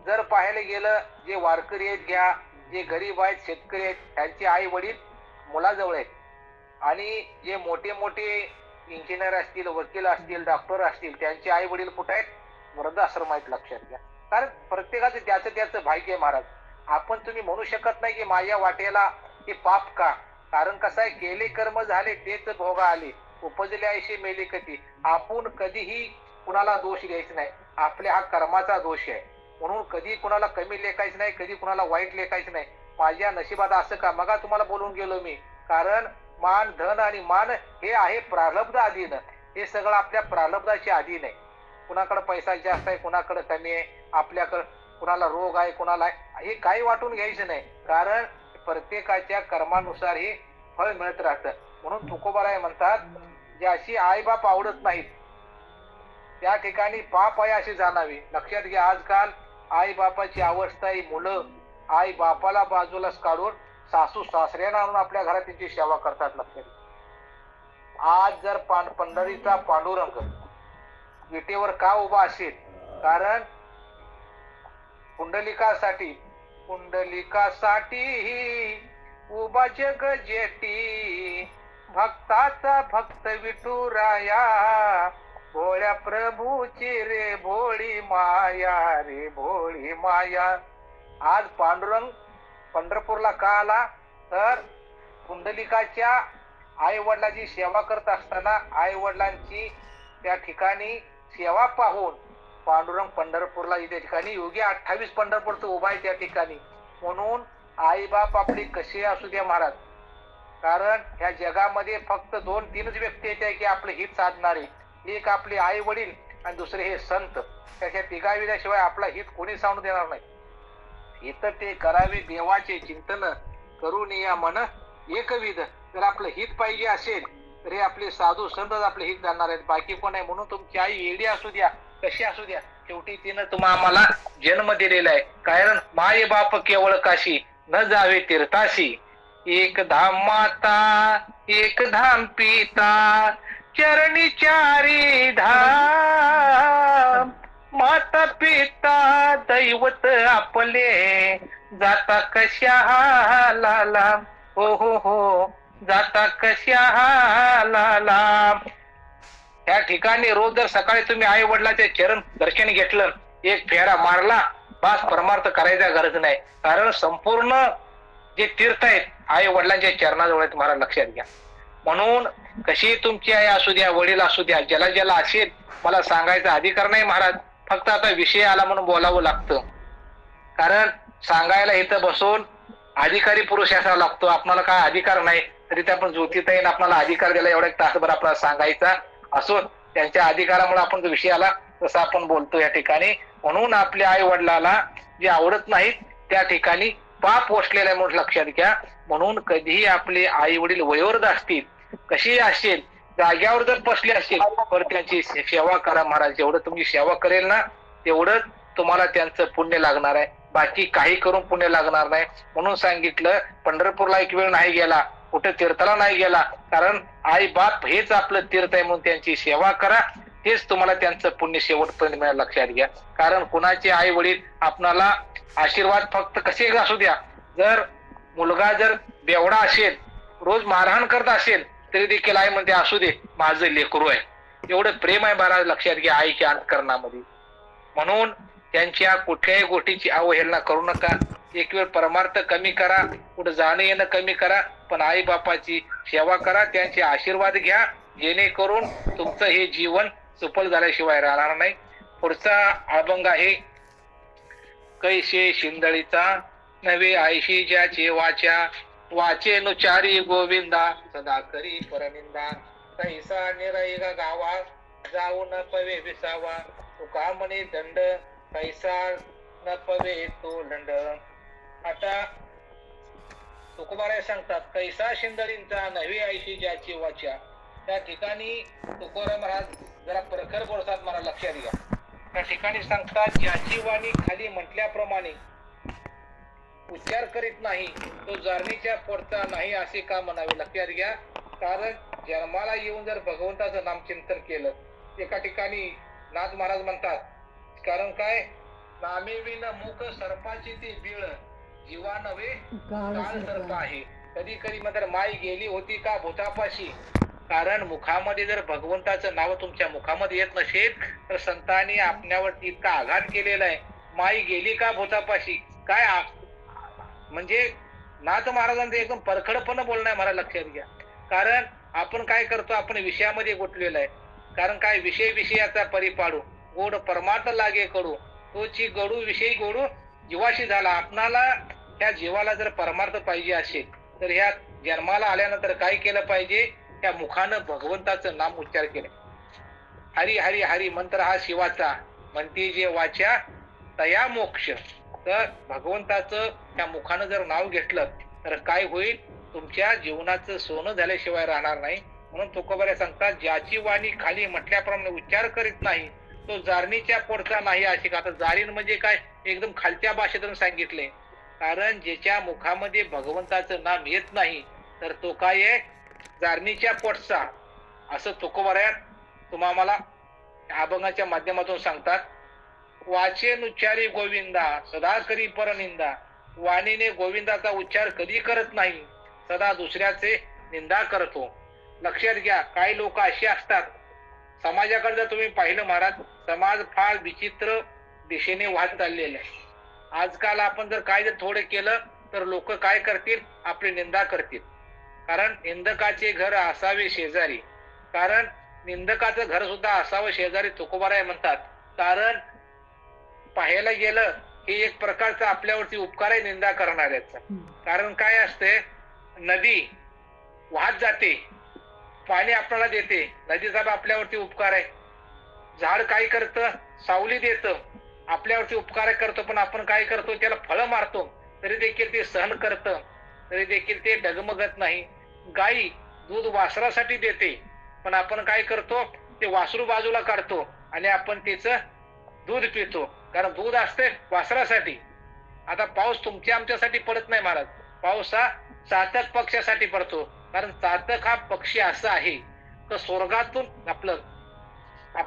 जर पाहायला गेलं, जे वारकरी आहेत घ्या, जे गरीब आहेत, शेतकरी आहेत, त्यांचे आई वडील मुलाजवळ आहेत. आणि जे मोठे मोठे इंजिनियर असतील, वकील असतील, डॉक्टर असतील, त्यांचे आई वडील कुठे आहेत, वृद्धाश्रम आहेत. लक्षात घ्या. कारण प्रत्येकाचं त्याचं भाग्य आहे महाराज. आपण तुम्ही म्हणू शकत नाही की माझ्या वाटेला हे पाप का. कारण कसं आहे, केले कर्म झाले तेच भोगा आले, उपजले ऐशी मेले कधी. आपण कधीही कुणाला दोष द्यायचा नाही, आपल्या हा कर्माचा दोष आहे. म्हणून कधी कुणाला कमी लेखायचं नाही, कधी कुणाला वाईट लेखायचं नाही. माझ्या नशिबात असं का, मग तुम्हाला बोलून गेलो मी. कारण मान धन आणि मान हे आहे प्रारब्ध अधीन, हे सगळं आपल्या प्रारब्धाच्या अधीन आहे. कुणाकडे पैसा जास्त आहे, कुणाकडे कमी आहे, आपल्याकडे कुणाला रोग आहे, कुणाला आहे, हे काही वाटून घ्यायचं नाही. कारण प्रत्येकाच्या कर्मानुसार हे फळ मिळत राहतं. म्हणून तुकोबाराय म्हणतात, ज्याशी आई बाप आवडत नाहीत त्या ठिकाणी पाप आहे असे जाणावे. लक्षात घ्या, आजकाल आई बापाची अवस्था ही मुलं आई बापाला बाजूलाच काढून सासू सासऱ्यांना आणून आपल्या घरात त्यांची सेवा करतात. लक्षात घ्या, आज जर पंढरीचा पांडुरंग विटेवर का उभा असेल? कारण पुंडलिकासाठी उभा जग जेटी, भक्ताचा भक्त विठुराया, भोळ्या प्रभूची रे भोळी माया, रे भोळी माया. आज पांडुरंग पंढरपूरला का आला? तर पुंडलिकाच्या आई वडिलांची सेवा करत असताना आई वडिलांची त्या ठिकाणी सेवा पाहून पांडुरंग पंढरपूरला त्या ठिकाणी योगी 28 पंढरपूरचं उभा आहे त्या ठिकाणी. म्हणून आई बाप आपली कशी असू द्या महाराज, कारण ह्या जगामध्ये फक्त 2-3च व्यक्ती आहेत की आपले हित साधणारे. एक आपले आई वडील आणि दुसरे हे संत. त्याच्या तिघाविल्याशिवाय आपला हित कोणी सांगून देणार नाही. हित ते करावे देवाचे चिंतन, करून या मन एकविध. जर आपलं हित पाहिजे असेल तर हे आपले साधू संतच आपले हित जाणणार आहेत, बाकी कोण आहे. म्हणून तुमची आई येडी असू द्या, कशी असू द्या, शेवटी तिनं आम्हाला जन्म दिलेला आहे. कारण माय बाप केवळ काशी, न जावे तीर्थाशी. एक धाम माता एक धाम पिता, चरणी चारी धाम. माता पिता दैवत आपले, जाता कशाला लांब. हो हो हो, जाता कशाला लांब. त्या ठिकाणी रोज जर सकाळी तुम्ही आई वडिलांचे चरण दर्शन घेतलं, एक फेरा मारला, बास परमार्थ करायचा गरज नाही. कारण संपूर्ण जे तीर्थ आहेत आई वडिलांच्या चरणाजवळ आहेत महाराज, लक्षात घ्या. म्हणून कशी तुमची आई असू द्या, वडील असू द्या, ज्याला ज्याला असेल, मला सांगायचा अधिकार नाही महाराज. फक्त आता विषय आला म्हणून बोलावं लागतं. कारण सांगायला इथं बसून अधिकारी पुरुष असावा लागतो. आपल्याला काय अधिकार नाही, तरी ते आपण ज्योतिताईन आपल्याला अधिकार दिला एवढा एक तासभर आपल्याला सांगायचा असून त्यांच्या अधिकारामुळे आपण जो विषय आला तसं आपण बोलतो या ठिकाणी. म्हणून आपल्या आई वडिलाला जे आवडत नाहीत त्या ठिकाणी पाप वसलेला आहे म्हणून लक्षात घ्या. म्हणून कधीही आपले आई वडील वयोवृद्ध असतील, कशी असेल, जाग्यावर जर बसले असेल तर त्यांची सेवा करा महाराज. जेवढं तुम्ही सेवा करेल ना तेवढंच तुम्हाला त्यांचं पुण्य लागणार आहे, बाकी काही करून पुण्य लागणार नाही. म्हणून सांगितलं, पंढरपूरला एक वेळ नाही गेला, कुठे तीर्थाला नाही गेला, कारण आई बाप हेच आपलं तीर्थ आहे म्हणून त्यांची सेवा करा, तेच तुम्हाला त्यांचं पुण्य शेवटपर्यंत मिळालं. लक्षात घ्या. कारण कुणाचे आई वडील आपणाला आशीर्वाद फक्त कसे असू द्या, जर मुलगा जर बेवडा असेल, रोज मारहाण करत असेल, तरी देखील आई म्हणते असू दे, माझं लेकरू आहे. एवढं प्रेम आहे महाराज, लक्षात घ्या, आईच्या अंतःकरणामध्ये. म्हणून त्यांच्या कुठल्याही गोष्टीची अवहेलना करू नका. एक वेळ परमार्थ कमी करा, कुठं जाणं येणं कमी करा, पण आई बापाची सेवा करा, त्यांचे आशीर्वाद घ्या, जेणेकरून तुमचं हे जीवन सफल झाल्याशिवाय राहणार नाही. पुढचा अभंग आहे, कैसे शिंदळीचा नवे आयशी ज्याचे वाचा, वाचे नुचारी गोविंदा, सदा करी परनिंदा. कैसा निरैग गावा, जाऊ न पवे विसावा, तुका म्हणे दंड, कैसा न पवे तो लंड. आता तुकोबाराय सांगतात, कैसा शिंदळींचा नवी आयशी ज्याची वाचा. त्या ठिकाणी तुकोबाराय महाराज जरा प्रखर बोलतात मला, लक्षात घ्या. त्या ठिकाणी सांगतात, ज्याची वाणी खाली म्हटल्याप्रमाणे उच्चार करीत नाही, तो जारणीच्या पोटचा नाही असे का म्हणावे. लक्षात घ्या. कारण जन्माला येऊन जर भगवंताचं नामचिंतन केलं, एका ठिकाणी नाथ महाराज म्हणतात, कारण काय, नामे विन मुख सर्पाची ती बीळ, जीवा नव्हे काळ सर्प आहे. कधी कधी मात्र माय गेली होती का भूतापाशी. कारण मुखामध्ये जर भगवंताचं नाव तुमच्या मुखामध्ये येत नसेल तर संतांनी आपल्यावर इतका आघात केलेला आहे. माई गेली का भूतापाशी, काय म्हणजे नाथ महाराजांचं एकदम परखडपणे बोलणं आहे मला, लक्षात घ्या. कारण आपण काय करतो, आपण विषयामध्ये गुंतलेलो आहे. कारण काय, विषय विषयाचा परिपाडू, गोड परमार्थ लागे कडू, तोची गडू विषयी गोडू जीवाशी झाला. आपणाला त्या जीवाला जर परमार्थ पाहिजे असेल तर ह्या जन्माला आल्यानंतर काय केलं पाहिजे, त्या मुखानं भगवंताचं नाम उच्चार केले. हरी हरी हरी मंत्र हा शिवाचा, म्हणती जे वाचा तया मोक्ष. तर भगवंताचं त्या मुखानं जर नाव घेतलं तर काय होईल, तुमच्या जीवनाचं सोनं झाल्याशिवाय राहणार नाही. म्हणून तुकोबारे सांगतात, ज्याची वाणी खाली म्हटल्याप्रमाणे उच्चार करीत नाही तो जारणीच्या पोटचा नाही आशिक. आता जारीन म्हणजे काय, एकदम खालच्या भाषेतून सांगितले. कारण ज्याच्या मुखामध्ये भगवंताचं नाम येत नाही तर तो काय आहे, जारणीच्या पोटचा, असं तुकोबारायात तुम्हाला अभंगाच्या माध्यमातून सांगतात. वाचेन उच्चारी गोविंदा सदा करी परनिंदा. वाणीने गोविंदाचा उच्चार कधी करत नाही, सदा दुसऱ्याचे निंदा करतो. लक्षात घ्या, काही लोक असे असतात, समाजाकडे जर तुम्ही पाहिलं महाराज, समाज फार विचित्र दिशेने वाहत चाललेला आहे. आजकाल आपण जर काय जर थोडे केलं तर लोक काय करतील, आपली निंदा करतील. कारण निंदकाचे घर असावे शेजारी, कारण निंदकाचं घर सुद्धा असावं शेजारी, तुकोबाराय म्हणतात. कारण पाहायला गेलं हे एक प्रकारचा आपल्यावरती उपकार आहे निंदा करणाऱ्याचा. कारण काय असते, नदी वाहत जाते, पाणी आपल्याला देते, नदीचा आपल्यावरती उपकार आहे. झाड काय करतं, सावली देतं, आपल्यावरती उपकार करतो, पण आपण काय करतो, त्याला फळं मारतो, तरी देखील ते सहन करतं, तरी देखील ते डगमगत नाही. गाई दूध वासरासाठी देते, पण आपण काय करतो, ते वासरू बाजूला काढतो आणि आपण त्याचं दूध पितो, कारण दूध असते वासरासाठी. आता पाऊस तुमच्या आमच्यासाठी पडत नाही महाराज, पाऊस हा चातक पक्षासाठी पडतो. कारण चातक हा पक्षी असा आहे तर स्वर्गातून आपलं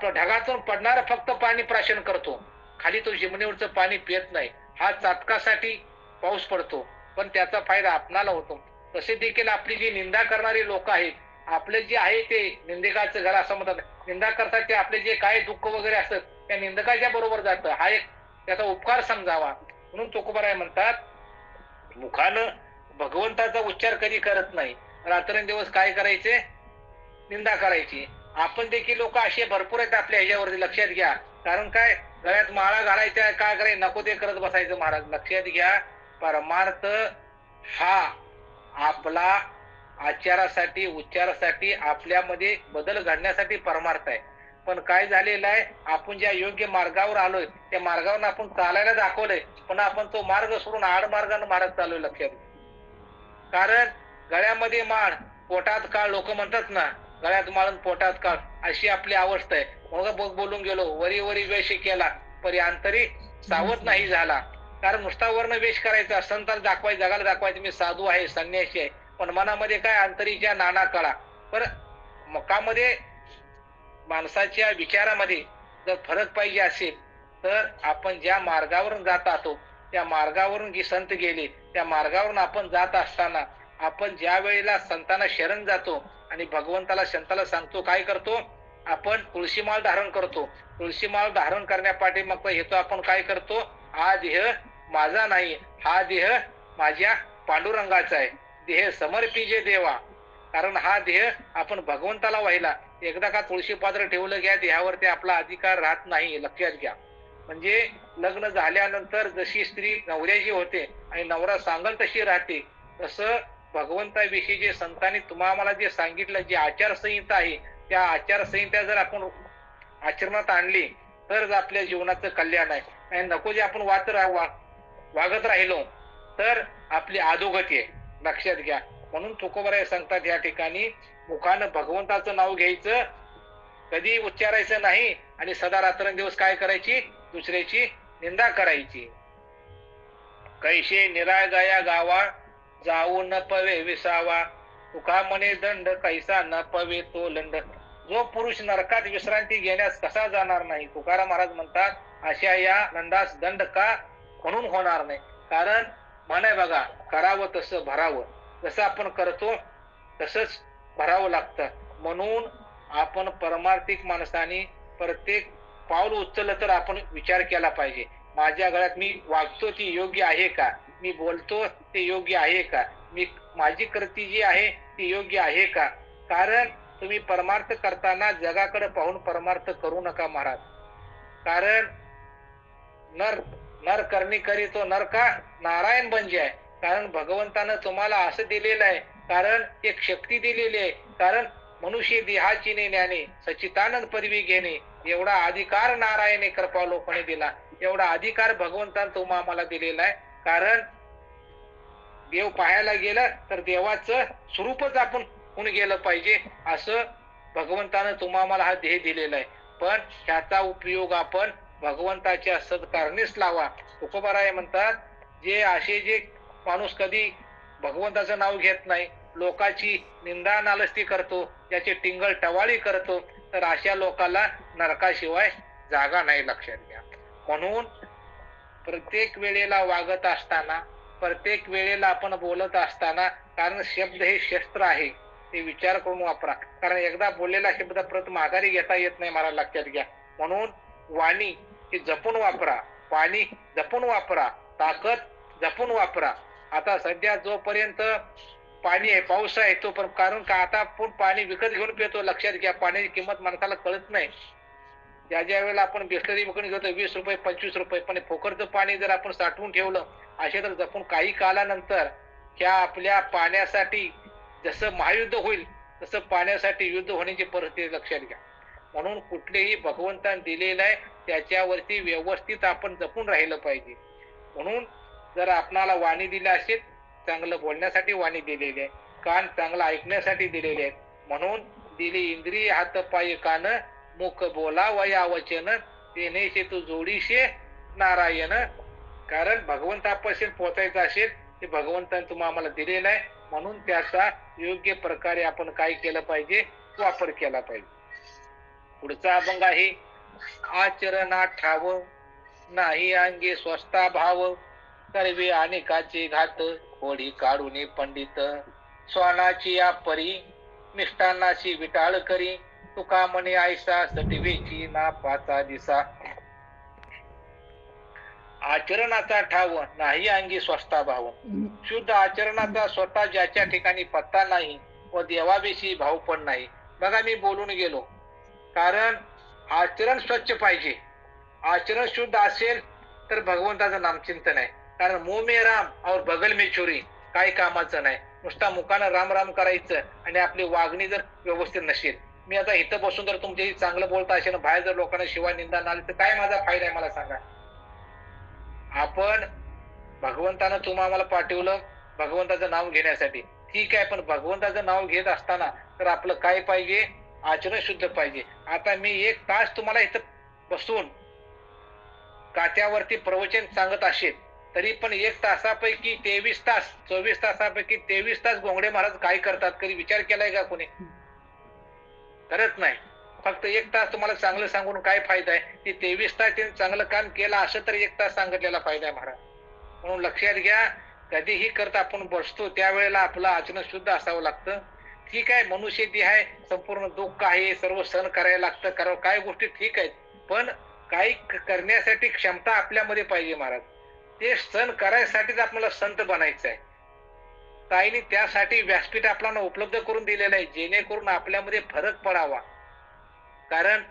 ढगातून पडणारं फक्त पाणी प्राशन करतो, खाली तो जमिनीवरचं पाणी पित नाही. हा चातकासाठी पाऊस पडतो, पण त्याचा फायदा आपणाला होतो. तसे देखील आपली जी निंदा करणारी लोक आहेत, आपले जे आहे ते निंदकाचं घर असं म्हणतात, निंदा करतात ते आपले जे काय दुःख वगैरे असतं त्या निंदकाच्या बरोबर जातं. हा एक त्याचा उपकार समजावा. म्हणून तुकोबाराय म्हणतात, मुखानं भगवंताचा उच्चार कधी करत नाही, रात्रंदिवस काय करायचे, निंदा करायची. आपण देखील लोक असे भरपूर आहेत आपल्या ह्याच्यावरती, लक्षात घ्या. कारण काय, गळ्यात माळा घालायच्या, काय करायचं, नको ते करत बसायचं महाराज. लक्षात घ्या, परमार्थ हा आपला आचारासाठी उच्चारासाठी आपल्यामध्ये बदल घडण्यासाठी परमार्थ आहे. पण काय झालेलं आहे, आपण ज्या योग्य मार्गावर आलोय त्या मार्गावर आपण चालायला दाखवलंय, पण आपण तो मार्ग सोडून आड मार्गाने मारत चाललोय. लक्षात, कारण गळ्यामध्ये माळ पोटात काळ, लोक म्हणतात ना, गळ्यात माळून पोटात काळ, अशी आपली अवस्था आहे. मग बोलून गेलो, वरी वरी वेश केला परी अंतरी सावध नाही झाला. कारण नुसता वर्ण वेश करायचा, संतांना दाखवायचं, जगाला दाखवायचं मी साधू आहे, संन्यासी आहे, पण मनामध्ये काय, अंतरीच्या नाना कळा. पण मकामध्ये माणसाच्या विचारामध्ये जर फरक पाहिजे असेल तर आपण ज्या मार्गावरून जात आहोत त्या मार्गावरून जी संत गेले, त्या मार्गावरून आपण जात असताना आपण ज्या वेळेला संतांना शरण जातो आणि भगवंताला संताला सांगतो, काय करतो, आपण तुळशीमाळ धारण करतो. तुळशीमाळ धारण करण्यापाठी मग हेतू आपण काय करतो, हा देह माझा नाही, हा देह माझ्या पांडुरंगाचा आहे, देह समर्पिजे देवा. कारण हा देह आपण भगवंताला व्हायला, एकदा का तुळशी पात्र ठेवलं घ्या देहावरती आपला अधिकार राहत नाही. लक्षात घ्या, म्हणजे लग्न झाल्यानंतर जशी स्त्री नवऱ्याची होते आणि नवरा सांगल तशी राहते, तसं भगवंताविषयी जे संतांनी तुम्हाला जे सांगितलं, जी आचारसंहिता आहे, त्या आचारसंहिता जर आपण आचरणात आणली तर आपल्या जीवनाचं कल्याण आहे. आणि नको जे आपण वागत राहिलो तर आपली अधोगती आहे. लक्षात घ्या. म्हणून तुकोबाराय सांगतात या ठिकाणी, मुखानं भगवंताचं नाव घ्यायचं, कधी उच्चारायचं नाही, आणि सदा रात्रंदिवस काय करायची, दुसऱ्याची निंदा करायची. कैसे निराळ गया गावा, जाऊ न पवे विसावा, तुका म्हणे दंड कैसा न पवे तो लंड. जो पुरुष नरकात विश्रांती घेण्यास कसा जाणार नाही, तुकाराम महाराज म्हणतात, अशा या दंडास दंड का म्हणून होणार नाही. कारण म्हणे बघा, करावं तसं भरावं, जसं आपण करतो तसंच भरावं लागतं. म्हणून आपण परमार्थिक माणसाने प्रत्येक पाऊल उचललं तर आपण विचार केला पाहिजे, माझ्या गळ्यात मी वागतो ती योग्य आहे का, मी बोलतो ते योग्य आहे का, मी माझी कृती जी आहे ती योग्य आहे का. कारण तुम्ही परमार्थ करताना जगाकडे पाहून परमार्थ करू नका महाराज. कारण नर करणी करी तो नर का नारायण बन जाय. कारण भगवंतानं तुम्हाला असं दिलेलं आहे, कारण एक शक्ती दिलेली आहे. कारण मनुष्य देहाची ज्ञाने सच्चिदानंद पदवी घेणे एवढा अधिकार नारायणे कृपालोपणे दिला. एवढा अधिकार भगवंतानं तुम्हा आम्हाला दिलेला आहे. कारण देव पाहायला गेलं तर देवाचं स्वरूपच आपण होऊन गेलं पाहिजे असं भगवंतानं तुम्हा आम्हाला हा देह दिलेला आहे. पण ह्याचा उपयोग आपण भगवंताच्या सत्कारणीच लावा. तुकोबाराय म्हणतात जे माणूस कधी भगवंताचं नाव घेत नाही, लोकाची निंदा नालस्ती करतो, त्याची टिंगल टवाळी करतो, तर अशा लोकांना नरकाशिवाय जागा नाही, लक्षात घ्या. म्हणून प्रत्येक वेळेला वागत असताना, प्रत्येक वेळेला आपण बोलत असताना, कारण शब्द हे शस्त्र आहे, ते विचार करून वापरा. कारण एकदा बोललेला शब्द परत माघारी घेता येत नाही, मला लक्षात घ्या. म्हणून वाणी ही जपून वापरा, पाणी जपून वापरा, ताकद जपून वापरा. आता सध्या जोपर्यंत पाणी आहे, पाऊस आहे, तो पण कारण का आता आपण पाणी विकत घेऊन पितो, लक्षात घ्या. पाण्याची किंमत माणसाला कळत नाही. ज्या ज्या वेळेला आपण बिस्लरी विकून घेतो 20 रुपये 25 रुपये, पण फोकरचं पाणी जर आपण साठवून ठेवलं असे तर जपून काही कालानंतर ह्या आपल्या पाण्यासाठी जसं महायुद्ध होईल तसं पाण्यासाठी युद्ध होण्याची परिस्थिती लक्षात घ्या. म्हणून कुठलेही भगवंताने दिलेलं आहे त्याच्यावरती व्यवस्थित आपण जपून राहिलं पाहिजे. म्हणून जर आपणाला वाणी दिली असेल, चांगलं बोलण्यासाठी वाणी दिलेली आहे, कान चांगलं ऐकण्यासाठी दिलेले आहेत. म्हणून दिली इंद्रिय हात पाय कान, मुख बोला वया वचन, तेनेशे तू जोडीशे नारायण. कारण भगवंतापासून पोहोचायचं असेल ते भगवंताने तुम्हाला आम्हाला दिलेलं आहे. म्हणून त्याचा योग्य प्रकारे आपण काय केलं पाहिजे, वापर केला पाहिजे. पुढचा अभंग आहे, आचरणात ठाव नाही अंगी स्वस्ता भाव, सर्वे अनेकाचे घात होडी काढून पंडित, स्वानाची या परी मिष्टान्नाची विटाळ करी, तुका म्हणे आयसा सटिवेची ना पाचा दिसा. आचरणाचा ठाव नाही अंगी स्वस्ता भाव, शुद्ध आचरणाचा स्वतः ज्याच्या ठिकाणी पत्ता नाही व देवाविषयी भाव पण नाही. बघा मी बोलून गेलो, कारण आचरण स्वच्छ पाहिजे. आचरण शुद्ध असेल तर भगवंताचं नामचिंतन आहे. कारण मुंह में राम और बगल में चोरी काही कामाचं नाही. नुसता मुखानं राम राम करायचं आणि आपली वागणी जर व्यवस्थित नसेल. मी आता इथं बसून जर तुमच्याशी चांगलं बोलता असेल, बाहेर जर लोकांना शिवाय निंदा नाली तर काय माझा फायदा आहे, मला सांगा. आपण भगवंतानं तुम्हाला आम्हाला पाठवलं भगवंताचं नाव घेण्यासाठी, ठीक आहे. पण भगवंताचं नाव घेत असताना तर आपलं काय पाहिजे, आचरण शुद्ध पाहिजे. आता मी 1 तास तुम्हाला इथं बसून कात्यावरती प्रवचन सांगत असेल तरी पण 1 तासापैकी 23 तास 24 तासापैकी 23 तास गोंगडे महाराज काय करतात, कधी विचार केलाय का कोणी? करत नाही. फक्त 1 तास तुम्हाला चांगलं सांगून काय फायदा आहे? ते 23 तास त्यांनी चांगलं काम केलं असं तर 1 तास सांगितलेला फायदा आहे महाराज. म्हणून लक्षात घ्या, कधीही करता आपण बसतो त्यावेळेला आपलं आचरण शुद्ध असावं लागतं. ठीक आहे, मनुष्य देह आहे, संपूर्ण दुःख आहे, सर्व सण करायला लागतं, कारण काही गोष्टी ठीक आहेत, पण काही करण्यासाठी क्षमता आपल्यामध्ये पाहिजे महाराज. ते सण करायसाठीच आपल्याला संत बनायचं आहे. ताईने त्यासाठी व्यासपीठ आपल्याला उपलब्ध करून दिलेलं आहे, जेणेकरून आपल्यामध्ये फरक पडावा. कारण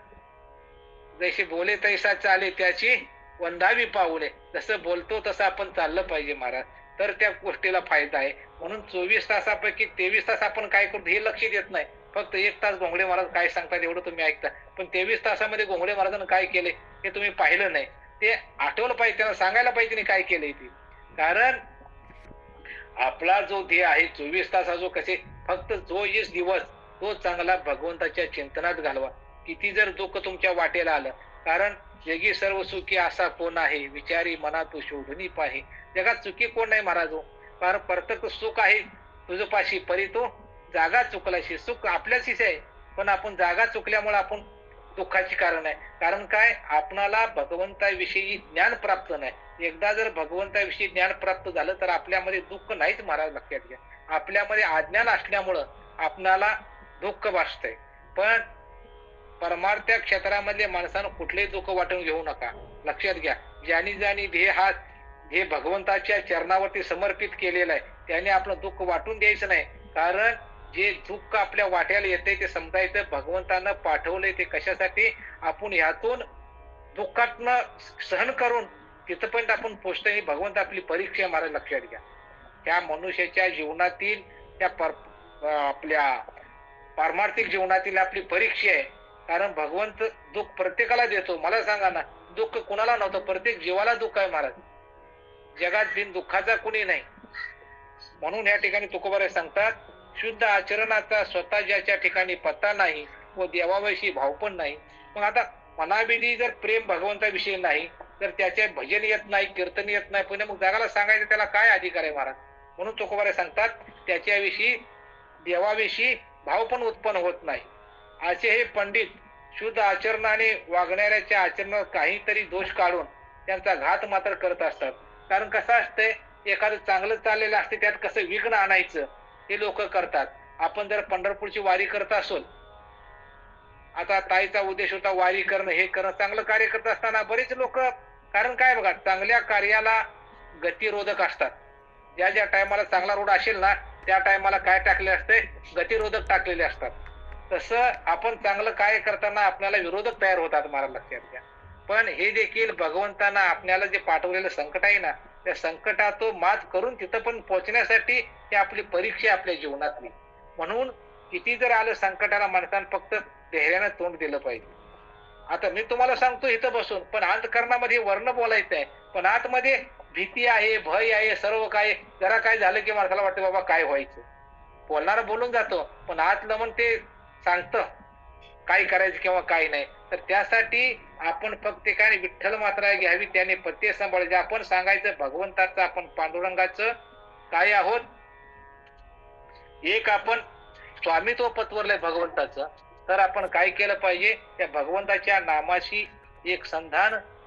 जसे बोले तैसा चाले त्याची वंदावी पाऊले, जसं बोलतो तसं आपण चाललं पाहिजे महाराज, तर त्या गोष्टीला फायदा आहे. म्हणून 24 तासापैकी 23 तास आपण काय करतो हे लक्ष देत नाही. फक्त 1 तास घोंगडे महाराज काय सांगतात एवढं तुम्ही ऐकता, पण 23 तासामध्ये घोंगडे महाराजांना काय केले हे तुम्ही पाहिलं नाही. ते आठवलं पाहिजे, त्यांना सांगायला पाहिजे नाही काय केलंय ते. कारण आपला जो ध्येय आहे 24 तास जो कसे, फक्त जो 20 दिवस तो चांगला भगवंताच्या चिंतनात घालवा. किती जर दुःख तुमच्या वाटेला आलं, कारण जगी सर्व सुखी असा कोण आहे, विचारी मना तू शोधून पाहे. जगात सुखी कोण नाही महाराज. कारण प्रत्येक सुख आहे तुझं पाशी, परी तो जागा चुकलाशी. सुख आपल्याशीच आहे, पण आपण जागा चुकल्यामुळे आपण दुःखाची कारण आहे. कारण काय, आपणाला भगवंताविषयी ज्ञान प्राप्त नाही. एकदा जर भगवंताविषयी ज्ञान प्राप्त झालं तर आपल्यामध्ये दुःख नाहीच महाराज, लक्षात घ्या. आपल्यामध्ये अज्ञान असल्यामुळं आपणाला दुःख भासतंय. पण परमार्थ क्षेत्रामधल्या माणसानं कुठलेही दुःख वाटून घेऊ नका, लक्षात घ्या. ज्यांनी ज्यांनी ध्येय हा हे भगवंताच्या चरणावरती समर्पित केलेलं आहे त्याने आपलं दुःख वाटून द्यायचं नाही. कारण जे दुःख आपल्या वाट्याला येते ते समजायचं भगवंतानं पाठवलंय ते कशासाठी, आपण ह्यातून दुःखातनं सहन करून तिथपर्यंत आपण पोचतो. ही भगवंत आपली परीक्षा महाराज, लक्षात घ्या. त्या मनुष्याच्या जीवनातील त्या आपल्या पारमार्थिक जीवनातील आपली परीक्षा आहे. कारण भगवंत दुःख प्रत्येकाला देतो. मला सांगा ना, दुःख कुणाला नव्हतं? प्रत्येक जीवाला दुःख आहे महाराज. जगात बिन दुःखाचा कुणी नाही. म्हणून या ठिकाणी तुकोबाराय सांगतात, शुद्ध आचरणाचा स्वतः ज्याच्या ठिकाणी पत्ता नाही व देवाविषयी भाव पण नाही. मग आता मनाविधी जर प्रेम भगवंताविषयी नाही, तर त्याचे भजन येत नाही, कीर्तन येत नाही, पुन्हा मग जगाला सांगायचं त्याला काय अधिकार आहे महाराज? म्हणून तुकोबाराय सांगतात, त्याच्याविषयी देवाविषयी भाव पण उत्पन्न होत नाही. असे हे पंडित शुद्ध आचरणाने वागणाऱ्याच्या आचरणात काहीतरी दोष काढून त्यांचा घात मात्र करत असतात. कारण कसं असतंय, एखादं चांगलं चाललेलं असते त्यात कसं विघ्न आणायचं हे लोक करतात. आपण जर पंढरपूरची वारी करत असोल, आता ताईचा उद्देश होता वारी करणं, हे करणं, चांगलं कार्य करत असताना बरेच लोक, कारण काय बघा, चांगल्या कार्याला गतिरोधक असतात. ज्या ज्या टायमाला चांगला रोड असेल ना, त्या टायमाला काय टाकले असते? गतिरोधक टाकलेले असतात. तसं आपण चांगलं कार्य करताना आपल्याला विरोधक तयार होतात महाराज, लक्षात घ्या. पण हे देखील भगवंतांना आपल्याला जे पाठवलेलं संकट आहे ना, त्या संकटातून मात करून तिथं पण पोहोचण्यासाठी ही आपली परीक्षा आपल्या जीवनातली. म्हणून किती जर आलं संकटाला, माणसानं फक्त धैर्यानं तोंड दिलं पाहिजे. आता मी तुम्हाला सांगतो इथं बसून, पण अंतःकरणामध्ये वर्ण बोलायचं आहे, पण आतमध्ये भीती आहे, भय आहे, सर्व काय. जरा काय झालं की माणसाला वाटतं बाबा काय व्हायचं. बोलणारा बोलून जातो, पण आतलं मन ते सांगतं काय करायचं किंवा काय नाही. तर त्यासाठी आपण फक्त काय, विठ्ठल मात्रा घ्यावी, त्याने पत्ते सांभाळायचे. आपण सांगायचं भगवंताचं, आपण पांडुरंगाचं काय आहोत, एक आपण स्वामित्व पत्वरलंय भगवंताचं. तर आपण काय केलं पाहिजे, त्या भगवंताच्या नामाशी एक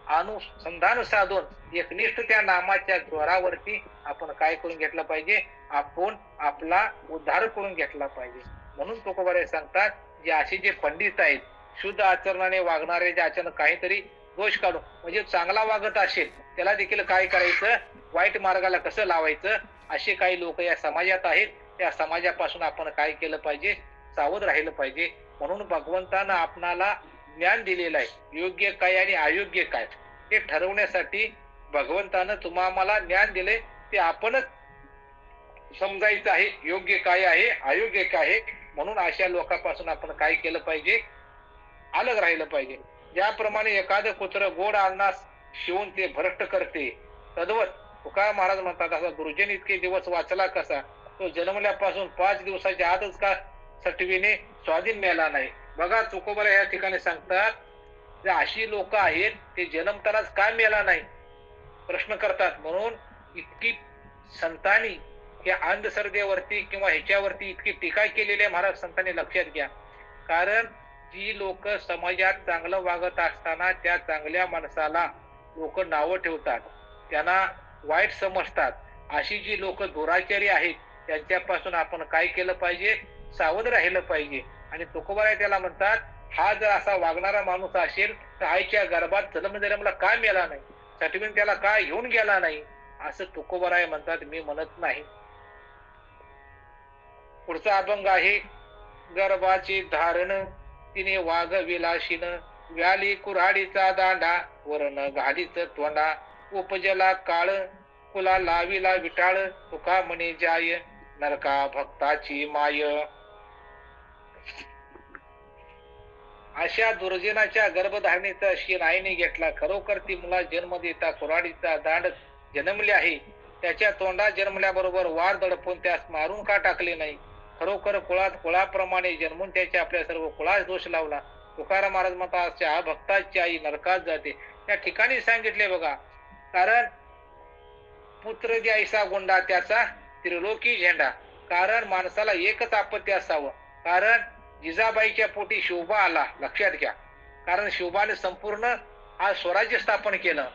अनुसंधान साधून एकनिष्ठ त्या नामाच्या जोरावरती आपण काय करून घेतलं पाहिजे, आपण आपला उद्धार करून घेतला पाहिजे. म्हणून तुकोबाराय सांगतात, जे असे जे पंडित आहेत, शुद्ध आचरणाने वागणारे, जे अचानक काहीतरी दोष काढून, म्हणजे चांगला वागत असेल त्याला देखील काय करायचं, वाईट मार्गाला कसं लावायचं, असे काही लोक या समाजात आहेत. त्या समाजापासून आपण काय केलं पाहिजे, सावध राहिलं पाहिजे. म्हणून भगवंतानं आपणाला ज्ञान दिलेलं आहे, योग्य काय आणि अयोग्य काय हे ठरवण्यासाठी भगवंतानं तुम्हाला ज्ञान दिले, ते आपणच समजायचं आहे, योग्य काय आहे, अयोग्य काय आहे. म्हणून अशा लोकांपासून आपण काय केलं पाहिजे, अलग राहिलं पाहिजे. ज्याप्रमाणे एखादं कुत्र गोड अन्नास शिवून ते भ्रष्ट करते, तद्वत तुकाराम महाराज म्हणतात, असा दुर्जन इतके दिवस वाचला कसा, तो जन्मल्यापासून 5 दिवसाच्या आतच का सटवीने स्वाधीन मेला नाही. बघा तुकोबाराय या ठिकाणी सांगतात, जे अशी लोक आहेत ते जन्मतानाच का मेला नाही प्रश्न करतात. म्हणून इतकी संतांनी या अंधश्रद्धेवरती किंवा ह्याच्यावरती इतकी टीका केलेली आहे महाराज संतांनी, लक्षात घ्या. कारण जी लोक समाजात चांगलं वागत असताना त्या चांगल्या माणसाला लोक नावं ठेवतात, त्यांना वाईट समजतात. अशी जी लोक दुराचारी आहेत त्यांच्यापासून आपण काय केलं पाहिजे, सावध राहिलं पाहिजे. आणि तुकोबाराय त्याला म्हणतात, हा जर असा वागणारा माणूस असेल तर आईच्या गर्भात जन्मला का मेला नाही, सटवीन त्याला का घेऊन गेला नाही, असं तुकोबाराय म्हणतात, मी म्हणत नाही. पुढचा अभंग आहे, गर्भाचे धारण तिने वाघ विलाशीन, व्याली कुऱ्हाडीचा दांडा, वरण घालीच तोंडा, उपजला काळ कुला लाविला विटाळ, तुका म्हणे जाय नरका भक्ताची माय. अशा दुर्जनाच्या गर्भधारणेचा शीन आईने घेतला, खरोखर ती मुला जन्म देता कुऱ्हाडीचा दांड जन्मले आहे, त्याच्या तोंडात जन्मल्याबरोबर वार दडपून त्यास मारून का टाकले नाही. खरोखर कुळाप्रमाणे जन्मून त्याच्या आपल्या सर्व कुळास दोष लावला. तुकाराम महाराज म्हणतात, भक्ताची आई नरकात जाते. त्या ठिकाणी सांगितले बघा, कारण पुत्र द्यायचा गोंडा त्याचा त्रिलोकी झेंडा. कारण माणसाला एकच आपत्ती असावं, कारण जिजाबाईच्या पोटी शोभा आला, लक्षात घ्या. कारण शोभाने संपूर्ण आज स्वराज्य स्थापन केलं.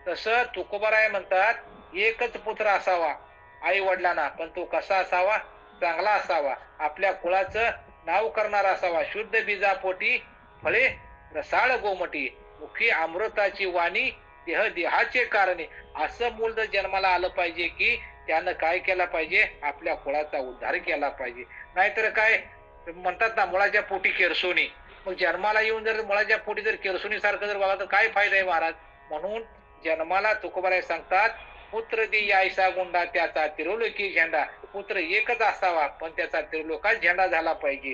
तसं तुकोबाराय म्हणतात, एकच पुत्र असावा आई वडिलांना, पण तो कसा असावा, चांगला असावा, आपल्या कुळाचं नाव करणारा असावा, शुद्ध बीजापोटी फळे रसाळ गोमटी, मुखी अमृताची वाणी, देहाचे कारणे. असं मूल जर जन्माला आलं पाहिजे की त्यानं काय केला पाहिजे, आपल्या कुळाचा उद्धार केला पाहिजे. नाहीतर काय म्हणतात ना, मुळाच्या पोटी केरसोनी. मग जन्माला येऊन जर मुळाच्या पोटी जर केरसोनी सारखं जर बघा तर काय फायदा आहे महाराज. म्हणून जन्माला तुकोबाराय सांगतात, पुत्र दे आयसा गुंडा त्याचा त्रिलोकी झेंडा. पुत्र एकच असावा पण त्याचा त्रिलोकात झेंडा झाला पाहिजे.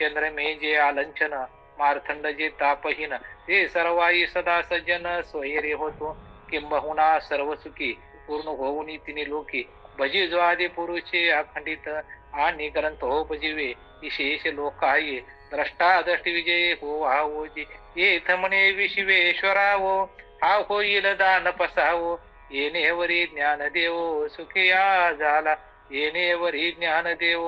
चंद्रमे जे आलंचन, मार्तंड जे तापहीन, ते सर्वाई सदा सज्जन, सोयरे होतो किंबहुना सर्व सुखी, पूर्ण होऊनी तिने लोकी. भजी जो आदि पुरुषे अखंडित, आणि ग्रंथोपजीवे विशेष लोकाये. द्रष्टा दृष्टी विजय हो हावो जी, येथ म्हणे विश्वेश्वरावो, हा होईल दान पसावो. येणेवरी ज्ञान देवो, सुखिया झाला येणेवरी ज्ञान देवो.